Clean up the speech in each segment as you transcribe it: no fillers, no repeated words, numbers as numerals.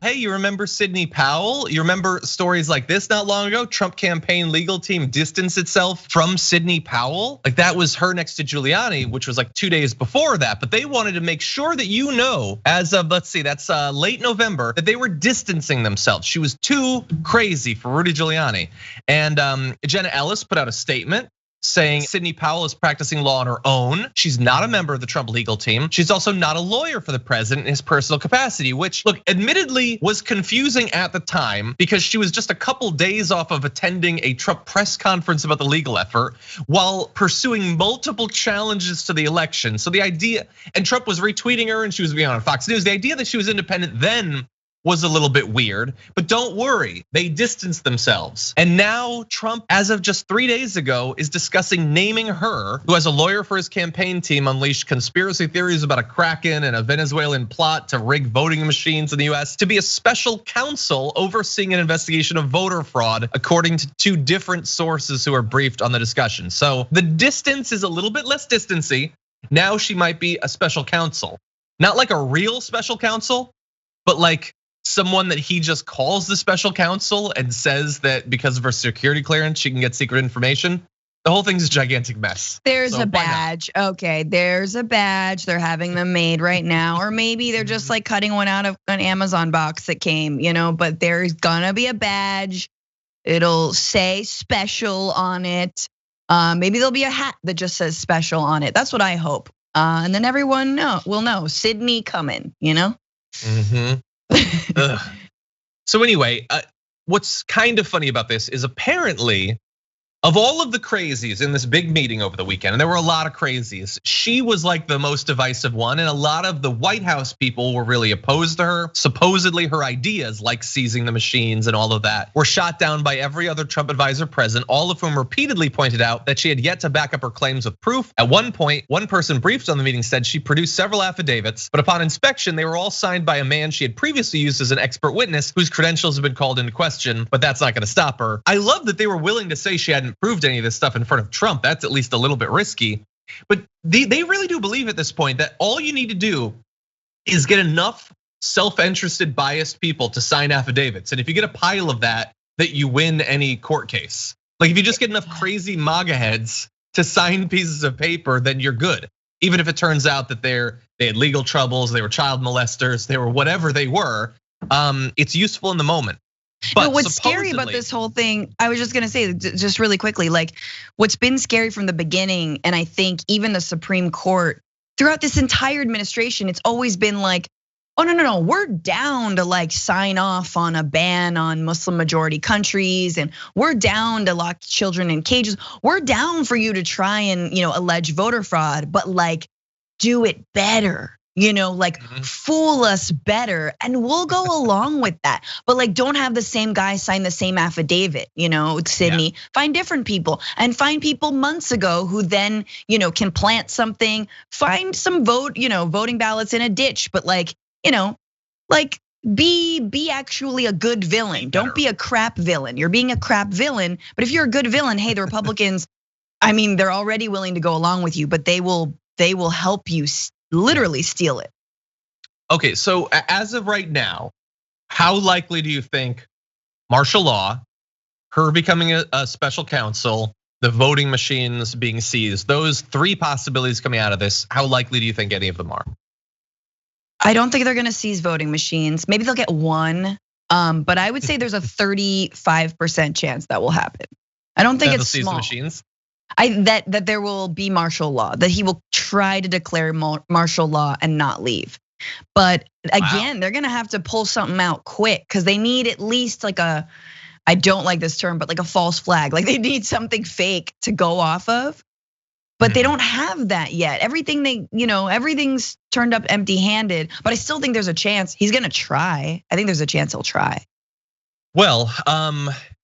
hey, you remember Sidney Powell? You remember stories like this not long ago? Trump campaign legal team distanced itself from Sidney Powell. Like that was her next to Giuliani, which was like 2 days before that. But they wanted to make sure that you know, as of, let's see, that's late November, that they were distancing themselves. She was too crazy for Rudy Giuliani. And Jenna Ellis put out a statement saying Sidney Powell is practicing law on her own. She's not a member of the Trump legal team. She's also not a lawyer for the president in his personal capacity, which, look, admittedly was confusing at the time because she was just a couple days off of attending a Trump press conference about the legal effort while pursuing multiple challenges to the election. So the idea, and Trump was retweeting her and she was being on Fox News. The idea that she was independent then was a little bit weird, but don't worry, they distanced themselves. And now Trump, as of just 3 days ago, is discussing naming her, who as a lawyer for his campaign team unleashed conspiracy theories about a Kraken and a Venezuelan plot to rig voting machines in the US, to be a special counsel overseeing an investigation of voter fraud, according to 2 different sources who are briefed on the discussion. So the distance is a little bit less distancy. Now she might be a special counsel. Not like a real special counsel, but like someone that he just calls the special counsel and says that because of her security clearance, she can get secret information. The whole thing's a gigantic mess. There's a badge. Okay, there's a badge. They're having them made right now. Or maybe they're just like cutting one out of an Amazon box that came, but there's gonna be a badge. It'll say special on it. Maybe there'll be a hat that just says special on it. That's what I hope. And then everyone will know Sidney coming, So anyway, what's kind of funny about this is apparently, of all of the crazies in this big meeting over the weekend, and there were a lot of crazies, she was like the most divisive one, and a lot of the White House people were really opposed to her. Supposedly her ideas, like seizing the machines and all of that, were shot down by every other Trump advisor present, all of whom repeatedly pointed out that she had yet to back up her claims with proof. At one point, one person briefed on the meeting said she produced several affidavits, but upon inspection, they were all signed by a man she had previously used as an expert witness whose credentials have been called into question, but that's not gonna stop her. I love that they were willing to say she hadn't proved any of this stuff in front of Trump. That's at least a little bit risky. But they really do believe at this point that all you need to do is get enough self-interested, biased people to sign affidavits. And if you get a pile of that you win any court case. Like if you just get enough crazy MAGA heads to sign pieces of paper, then you're good. Even if it turns out that they had legal troubles, they were child molesters, they were whatever they were, it's useful in the moment. But what's scary about this whole thing, I was just gonna say, just really quickly, like what's been scary from the beginning, and I think even the Supreme Court throughout this entire administration, it's always been like, oh no, we're down to like sign off on a ban on Muslim majority countries, and we're down to lock children in cages. We're down for you to try and allege voter fraud, but like do it better. Like fool us better, and we'll go along with that. But like, don't have the same guy sign the same affidavit, Sidney. Yeah. Find different people, and find people months ago who then, can plant something. Find some voting ballots in a ditch, but like, be actually a good villain. Don't be a crap villain. You're being a crap villain, but if you're a good villain, hey, the Republicans, I mean, they're already willing to go along with you, but they will help you literally steal it. Okay, so as of right now, how likely do you think martial law, her becoming a special counsel, the voting machines being seized, those 3 possibilities coming out of this, how likely do you think any of them are? I don't think they're gonna seize voting machines. Maybe they'll get 1, but I would say there's a 35% chance that will happen. I don't think it's small. The machines? That there will be martial law, that he will try to declare martial law and not leave. But again, they're gonna have to pull something out quick because they need at least like I don't like this term, but like a false flag. Like they need something fake to go off of. But they don't have that yet. Everything everything's turned up empty-handed. But I still think there's a chance he's gonna try. I think there's a chance he'll try. Well,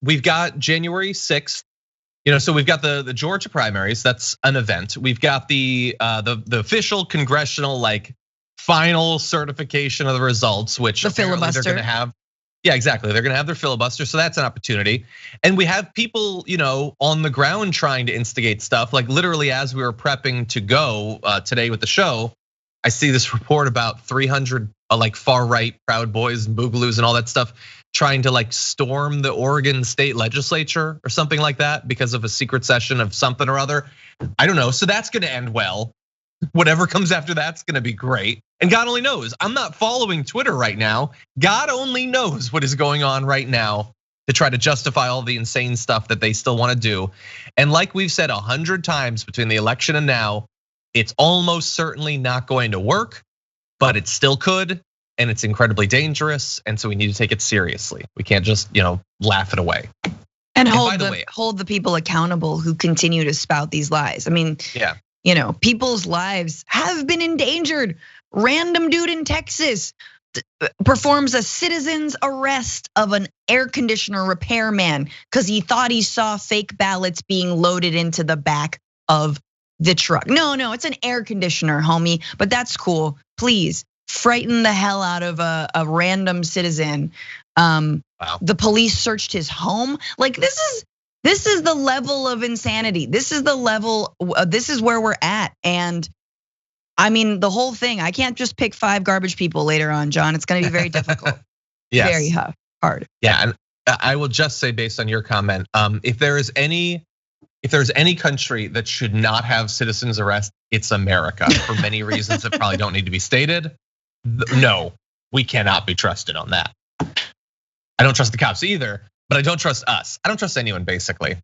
we've got January 6th. So we've got the Georgia primaries. That's an event. We've got the official congressional like final certification of the results, which the filibuster they're going to have. Yeah, exactly. They're going to have their filibuster, so that's an opportunity. And we have people, on the ground trying to instigate stuff. Like literally, as we were prepping to go today with the show, I see this report about 300 like far right Proud Boys and Boogaloos and all that stuff, trying to like storm the Oregon state legislature or something like that because of a secret session of something or other. I don't know. So that's gonna end well. Whatever comes after that's gonna be great. And God only knows. I'm not following Twitter right now. God only knows what is going on right now to try to justify all the insane stuff that they still want to do. And like we've said 100 times between the election and now, it's almost certainly not going to work, but it still could, and it's incredibly dangerous. And so we need to take it seriously. We can't just, laugh it away. And hold the people accountable who continue to spout these lies. I mean, yeah. People's lives have been endangered. Random dude in Texas performs a citizen's arrest of an air conditioner repairman because he thought he saw fake ballots being loaded into the back of the truck. No, it's an air conditioner, homie, but that's cool. Please frighten the hell out of a random citizen. Wow. The police searched his home. Like this is the level of insanity. This is the level, this is where we're at. And I mean, the whole thing, I can't just pick 5 garbage people later on, John. It's gonna be very difficult. Yes. Very hard. Yeah, and I will just say based on your comment, if there's any country that should not have citizens arrest, it's America for many reasons that probably don't need to be stated. No, we cannot be trusted on that. I don't trust the cops either, but I don't trust us. I don't trust anyone basically.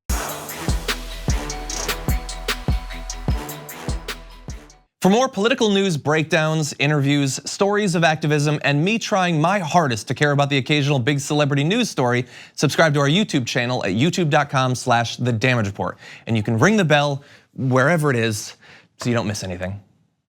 For more political news breakdowns, interviews, stories of activism, and me trying my hardest to care about the occasional big celebrity news story, subscribe to our YouTube channel at youtube.com/thedamagereport. And you can ring the bell wherever it is so you don't miss anything.